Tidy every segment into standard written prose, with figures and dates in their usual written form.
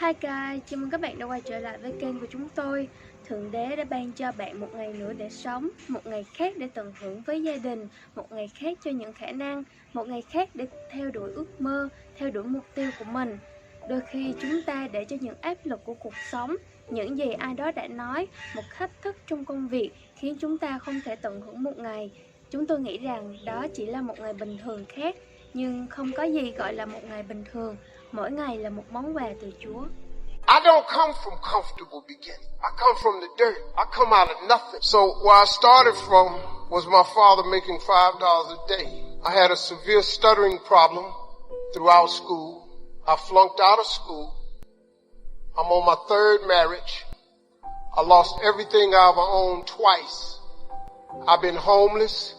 Hi guys, chào mừng các bạn đã quay trở lại với kênh của chúng tôi. Thượng Đế đã ban cho bạn một ngày nữa để sống, một ngày khác để tận hưởng với gia đình, một ngày khác cho những khả năng, một ngày khác để theo đuổi ước mơ, theo đuổi mục tiêu của mình. Đôi khi chúng ta để cho những áp lực của cuộc sống, những gì ai đó đã nói, một thách thức trong công việc khiến chúng ta không thể tận hưởng một ngày. Chúng tôi nghĩ rằng đó chỉ là một ngày bình thường khác, nhưng không có gì gọi là một ngày bình thường. Mỗi ngày là một món quà từ Chúa. I don't come from comfortable beginning. I come from the dirt. I come out of nothing. So where I started from was my father making $5 a day. I had a severe stuttering problem throughout school. I flunked out of school. I'm on my third marriage. I lost everything I've owned twice. I've been homeless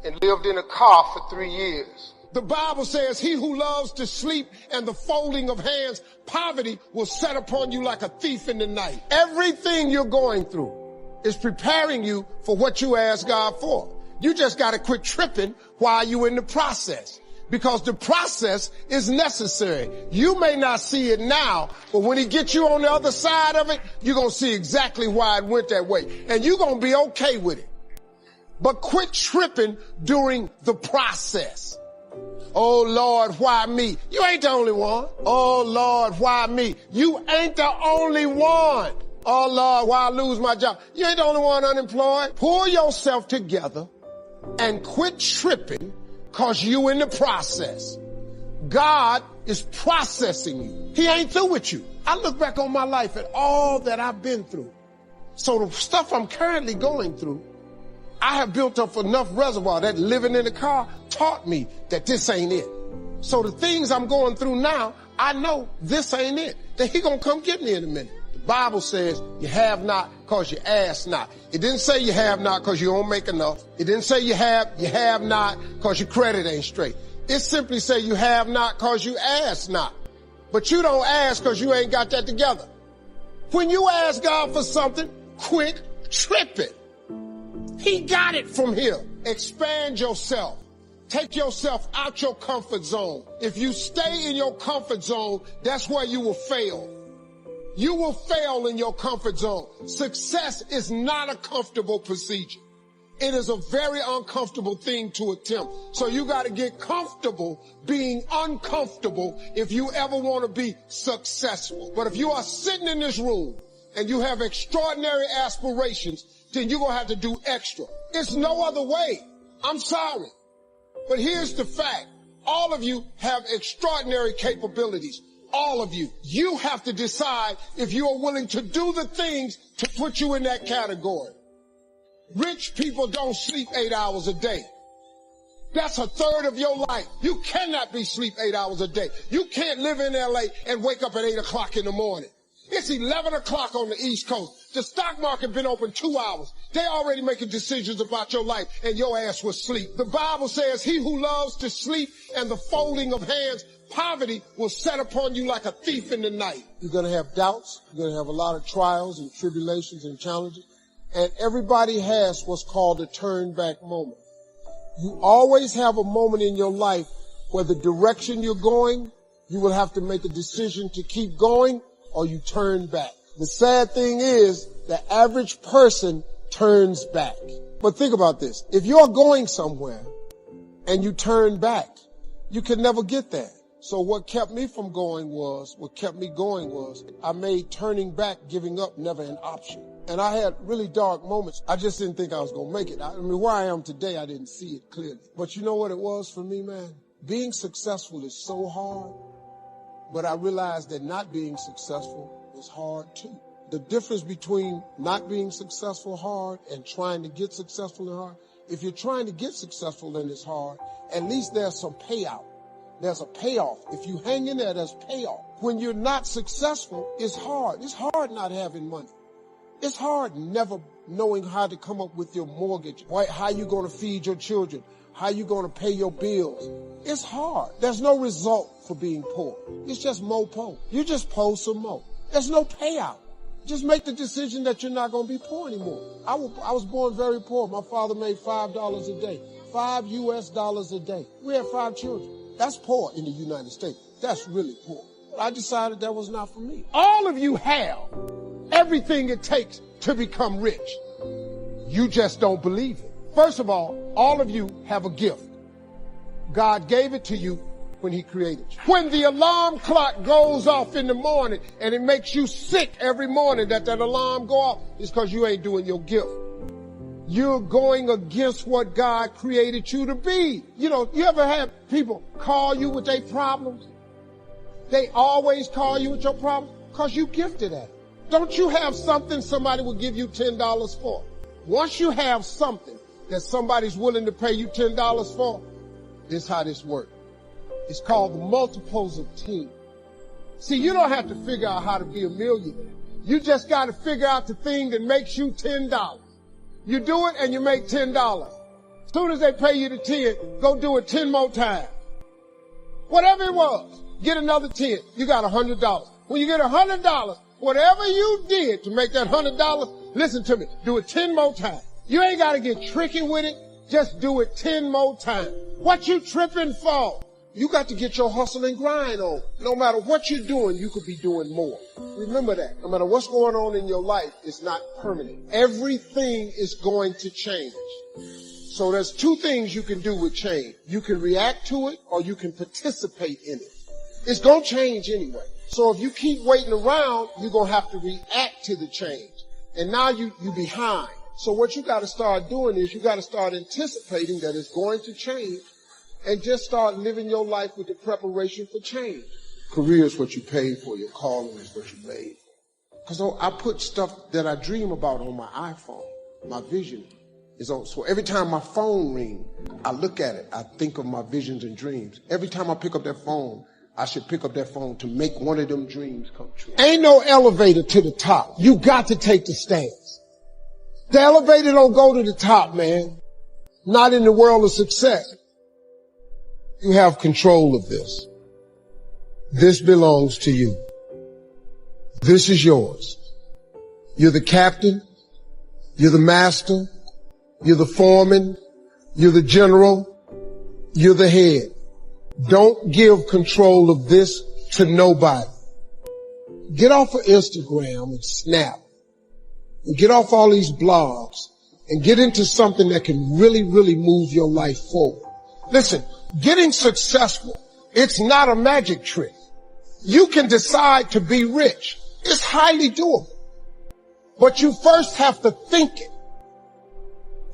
and lived in a car for 3 years. The Bible says, he who loves to sleep and the folding of hands, poverty will set upon you like a thief in the night. Everything you're going through is preparing you for what you ask God for. You just got to quit tripping while you're in the process, because the process is necessary. You may not see it now, but when he gets you on the other side of it, you're going to see exactly why it went that way. And you're going to be okay with it. But quit tripping during the process. Oh, Lord, why me? You ain't the only one. Oh, Lord, why me? You ain't the only one. Oh, Lord, why I lose my job? You ain't the only one unemployed. Pull yourself together and quit tripping, because you in the process. God is processing you. He ain't through with you. I look back on my life at all that I've been through. So the stuff I'm currently going through, I have built up enough reservoir that living in the car taught me that this ain't it. So the things I'm going through now, I know this ain't it. That he gonna come get me in a minute. The Bible says you have not because you ask not. It didn't say you have not because you don't make enough. It didn't say you have not because your credit ain't straight. It simply say you have not because you ask not. But you don't ask because you ain't got that together. When you ask God for something, quit tripping. He got it from here. Expand yourself. Take yourself out your comfort zone. If you stay in your comfort zone, that's where you will fail. You will fail in your comfort zone. Success is not a comfortable procedure. It is a very uncomfortable thing to attempt. So you got to get comfortable being uncomfortable if you ever want to be successful. But if you are sitting in this room and you have extraordinary aspirations, then you're going to have to do extra. It's no other way. I'm sorry. But here's the fact. All of you have extraordinary capabilities. All of you. You have to decide if you are willing to do the things to put you in that category. Rich people don't sleep 8 hours a day. That's a third of your life. You cannot be sleep 8 hours a day. You can't live in LA and wake up at 8 o'clock in the morning. It's 11 o'clock on the East Coast. The stock market been open 2 hours. They already making decisions about your life, and your ass was asleep. The Bible says, he who loves to sleep and the folding of hands, poverty will set upon you like a thief in the night. You're going to have doubts. You're going to have a lot of trials and tribulations and challenges. And everybody has what's called a turn back moment. You always have a moment in your life where the direction you're going, you will have to make a decision to keep going, or you turn back. The sad thing is, the average person turns back. But think about this. If you're going somewhere and you turn back, you can never get there. So what kept me going was, I made turning back, giving up, never an option. And I had really dark moments. I just didn't think I was going to make it. I mean, where I am today, I didn't see it clearly. But you know what it was for me, man? Being successful is so hard. But I realized that not being successful was hard too. The difference between not being successful hard and trying to get successful and hard, if you're trying to get successful and it's hard, at least there's some payout. There's a payoff. If you hang in there, there's payoff. When you're not successful, it's hard. It's hard not having money. It's hard never knowing how to come up with your mortgage, how you going to feed your children, how you going to pay your bills. It's hard. There's no result for being poor. It's just more poor. You just poor some more. There's no payout. Just make the decision that you're not going to be poor anymore. I was born very poor. My father made $5 a day, $5 US a day. We had 5 children. That's poor in the United States. That's really poor. But I decided that was not for me. All of you have everything it takes to become rich. You just don't believe it. First of all of you have a gift. God gave it to you when he created you. When the alarm clock goes off in the morning and it makes you sick every morning that alarm go off, it's because you ain't doing your gift. You're going against what God created you to be. You know, you ever have people call you with their problems? They always call you with your problems because you gifted at it. Don't you have something somebody will give you $10 for? Once you have something that somebody's willing to pay you $10 for, this is how this works. It's called the multiples of 10. See, you don't have to figure out how to be a millionaire. You just got to figure out the thing that makes you $10. You do it and you make $10. As soon as they pay you the 10, go do it 10 more times. Whatever it was, get another 10. You got $100. When you get $100, whatever you did to make that $100, listen to me, do it 10 more times. You ain't got to get tricky with it. Just do it 10 more times. What you tripping for? You got to get your hustle and grind on. No matter what you're doing, you could be doing more. Remember that. No matter what's going on in your life, it's not permanent. Everything is going to change. So there's two things you can do with change. You can react to it or you can participate in it. It's going to change anyway. So if you keep waiting around, you're going to have to react to the change. And now you behind. So what you got to start doing is you got to start anticipating that it's going to change and just start living your life with the preparation for change. Career is what you paid for. Your calling is what you made for. Because I put stuff that I dream about on my iPhone. My vision is on. So every time my phone rings, I look at it. I think of my visions and dreams. Every time I pick up that phone, I should pick up that phone to make one of them dreams come true. Ain't no elevator to the top. You got to take the stairs. The elevator don't go to the top, man. Not in the world of success. You have control of this. This belongs to you. This is yours. You're the captain. You're the master. You're the foreman. You're the general. You're the head. Don't give control of this to nobody. Get off of Instagram and Snap. And get off all these blogs and get into something that can really, really move your life forward. Listen, getting successful, it's not a magic trick. You can decide to be rich. It's highly doable. But you first have to think it.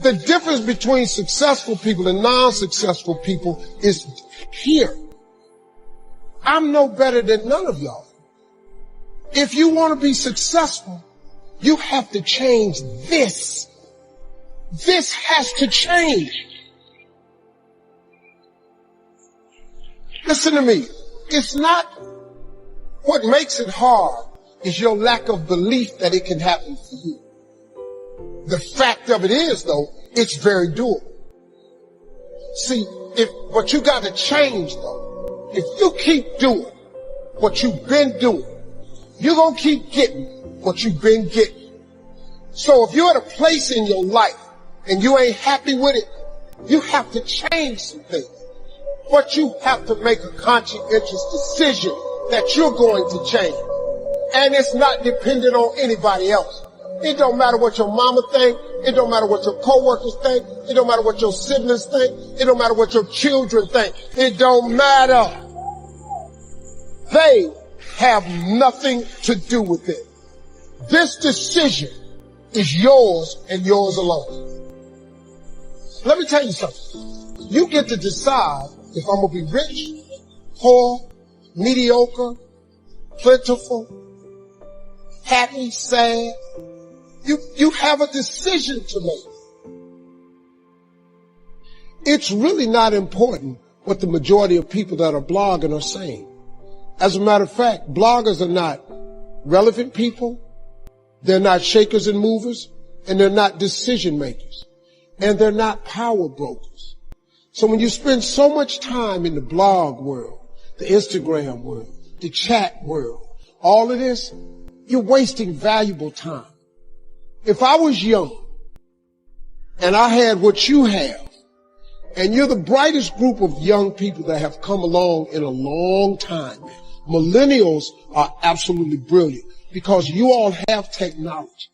The difference between successful people and non-successful people is here. I'm no better than none of y'all. If you want to be successful, you have to change this. This has to change. Listen to me. It's not what makes it hard is your lack of belief that it can happen for you. The fact of it is, though, it's very doable. See, but you got to change, though. If you keep doing what you've been doing, you're going to keep getting what you've been getting. So if you're at a place in your life and you ain't happy with it, you have to change some things. But you have to make a conscientious decision that you're going to change. And it's not dependent on anybody else. It don't matter what your mama think. It don't matter what your coworkers think. It don't matter what your siblings think. It don't matter what your children think. It don't matter. They have nothing to do with it. This decision is yours and yours alone. Let me tell you something. You get to decide if I'm going to be rich, poor, mediocre, plentiful, happy, sad. You have a decision to make. It's really not important what the majority of people that are blogging are saying. As a matter of fact, bloggers are not relevant people. They're not shakers and movers, and they're not decision makers, and they're not power brokers. So when you spend so much time in the blog world, the Instagram world, the chat world, all of this, you're wasting valuable time. If I was young and I had what you have, and you're the brightest group of young people that have come along in a long time, Millennials are absolutely brilliant because you all have technology.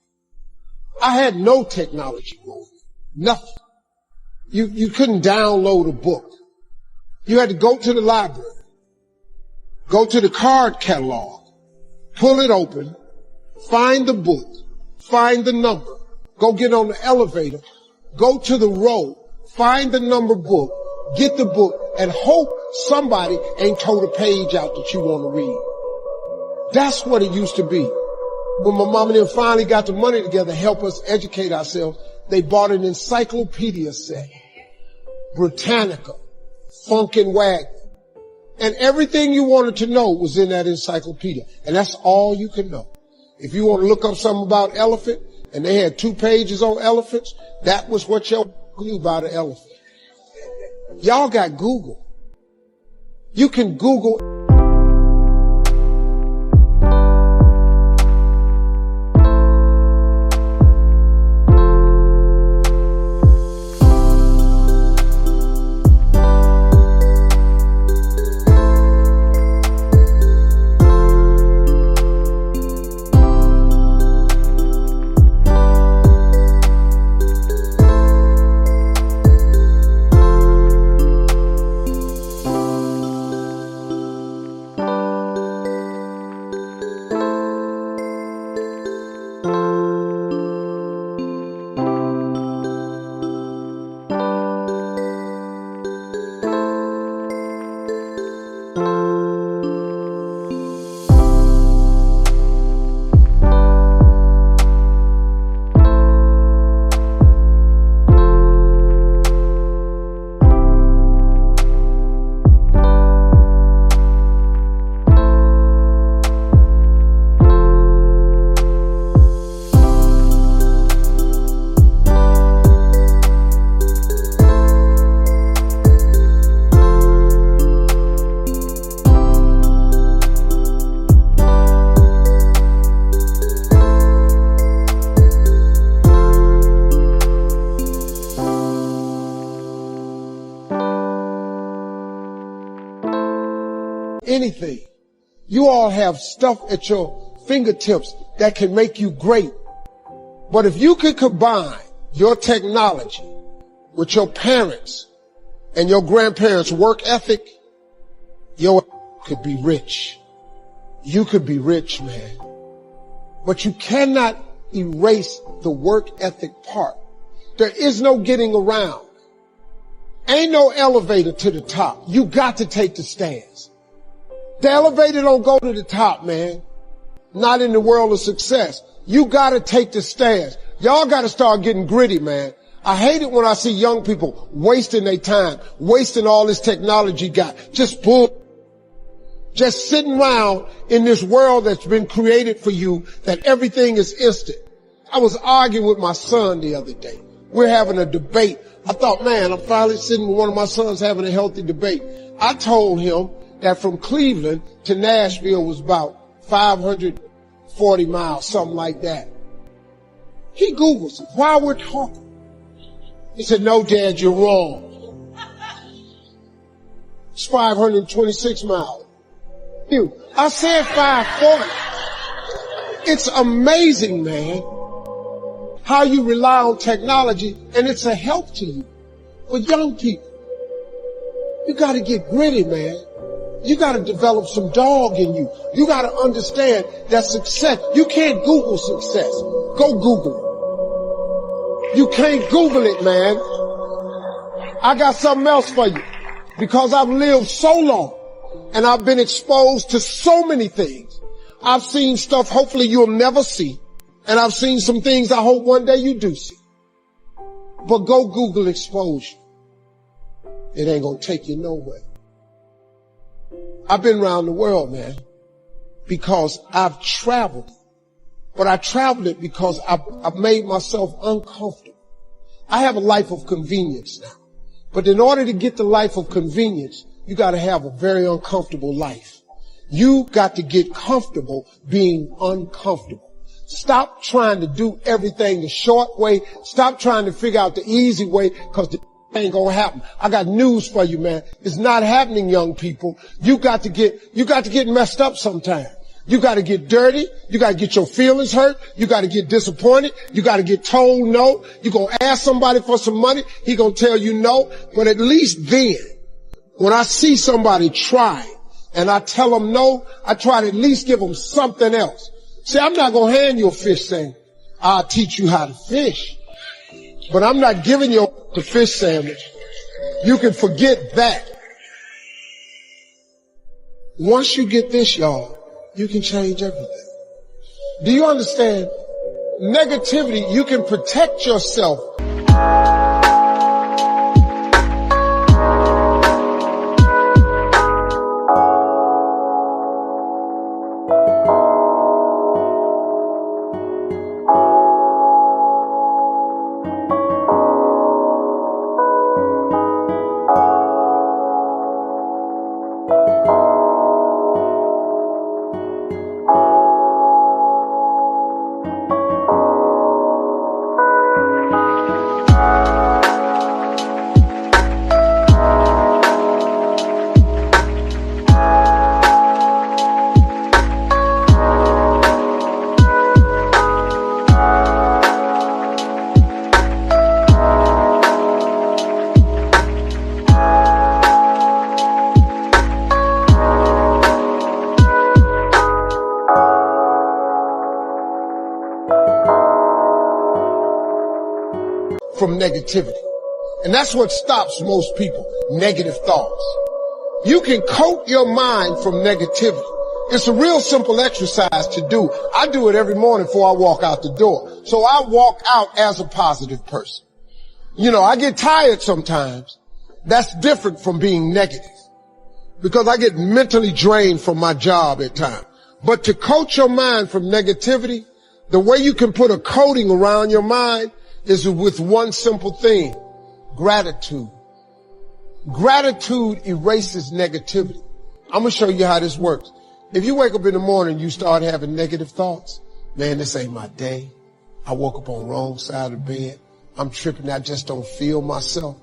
I had no technology growing up. Nothing. You couldn't download a book. You had to go to the library, go to the card catalog, pull it open, find the book, find the number, go get on the elevator, go to the row, find the number book, get the book, and hope somebody ain't told a page out that you want to read. That's what it used to be. When my mom and them finally got the money together to help us educate ourselves, they bought an encyclopedia set, Britannica, Funkin' Wagon, and everything you wanted to know was in that encyclopedia. And that's all you could know. If you want to look up something about elephant, and they had 2 pages on elephants, that was what y'all knew about an elephant. Y'all got Google. You can Google. Anything. You all have stuff at your fingertips that can make you great. But if you could combine your technology with your parents and your grandparents' work ethic, you could be rich. You could be rich, man. But you cannot erase the work ethic part. There is no getting around. Ain't no elevator to the top. You got to take the stairs. The elevator don't go to the top, man. Not in the world of success. You gotta take the stairs. Y'all gotta start getting gritty, man. I hate it when I see young people wasting their time, wasting all this technology got. Just sitting around in this world that's been created for you, that everything is instant. I was arguing with my son the other day. We're having a debate. I thought, man, I'm finally sitting with one of my sons having a healthy debate. I told him that from Cleveland to Nashville was about 540 miles, something like that. He Googles it while we're talking. He said, no, Dad, you're wrong. It's 526 miles. I said 540. It's amazing, man, how you rely on technology, and it's a help to you. For young people, you got to get gritty, man. You got to develop some dog in you. You got to understand that success, you can't Google success. Go Google it. You can't Google it, man. I got something else for you. Because I've lived so long and I've been exposed to so many things. I've seen stuff hopefully you'll never see. And I've seen some things I hope one day you do see. But go Google exposure. It ain't gonna take you nowhere. I've been around the world, man, because I've traveled. But I traveled it because I've made myself uncomfortable. I have a life of convenience now. But in order to get the life of convenience, you got to have a very uncomfortable life. You got to get comfortable being uncomfortable. Stop trying to do everything the short way. Stop trying to figure out the easy way, because the ain't gonna happen. I got news for you, man. It's not happening, young people. You got to get messed up sometime. You got to get dirty. You got to get your feelings hurt. You got to get disappointed. You got to get told no. You're going to ask somebody for some money. He going to tell you no. But at least then, when I see somebody try and I tell them no, I try to at least give them something else. See, I'm not going to hand you a fish saying, I'll teach you how to fish. But I'm not giving you the fish sandwich. You can forget that. Once you get this, y'all, you can change everything. Do you understand? Negativity, you can protect yourself. From negativity. And that's what stops most people, negative thoughts. You can coat your mind from negativity. It's a real simple exercise to do. I do it every morning before I walk out the door. So I walk out as a positive person. You know, I get tired sometimes. That's different from being negative because I get mentally drained from my job at times. But to coat your mind from negativity, the way you can put a coating around your mind is with one simple thing, gratitude. Gratitude erases negativity. I'm going to show you how this works. If you wake up in the morning and you start having negative thoughts, man, this ain't my day. I woke up on the wrong side of the bed. I'm tripping. I just don't feel myself.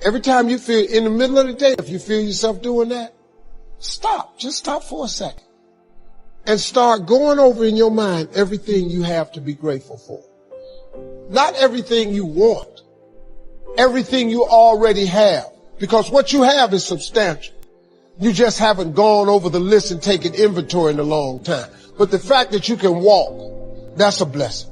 Every time you feel in the middle of the day, if you feel yourself doing that, stop. Just stop for a second and start going over in your mind everything you have to be grateful for. Not everything you want, everything you already have, because what you have is substantial. You just haven't gone over the list and taken inventory in a long time. But the fact that you can walk, that's a blessing.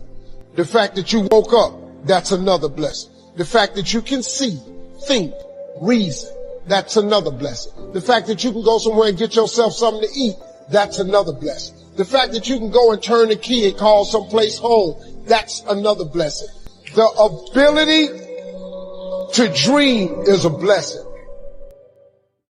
The fact that you woke up, that's another blessing. The fact that you can see, think, reason, that's another blessing. The fact that you can go somewhere and get yourself something to eat, that's another blessing. The fact that you can go and turn the key and call someplace home, that's another blessing. The ability to dream is a blessing.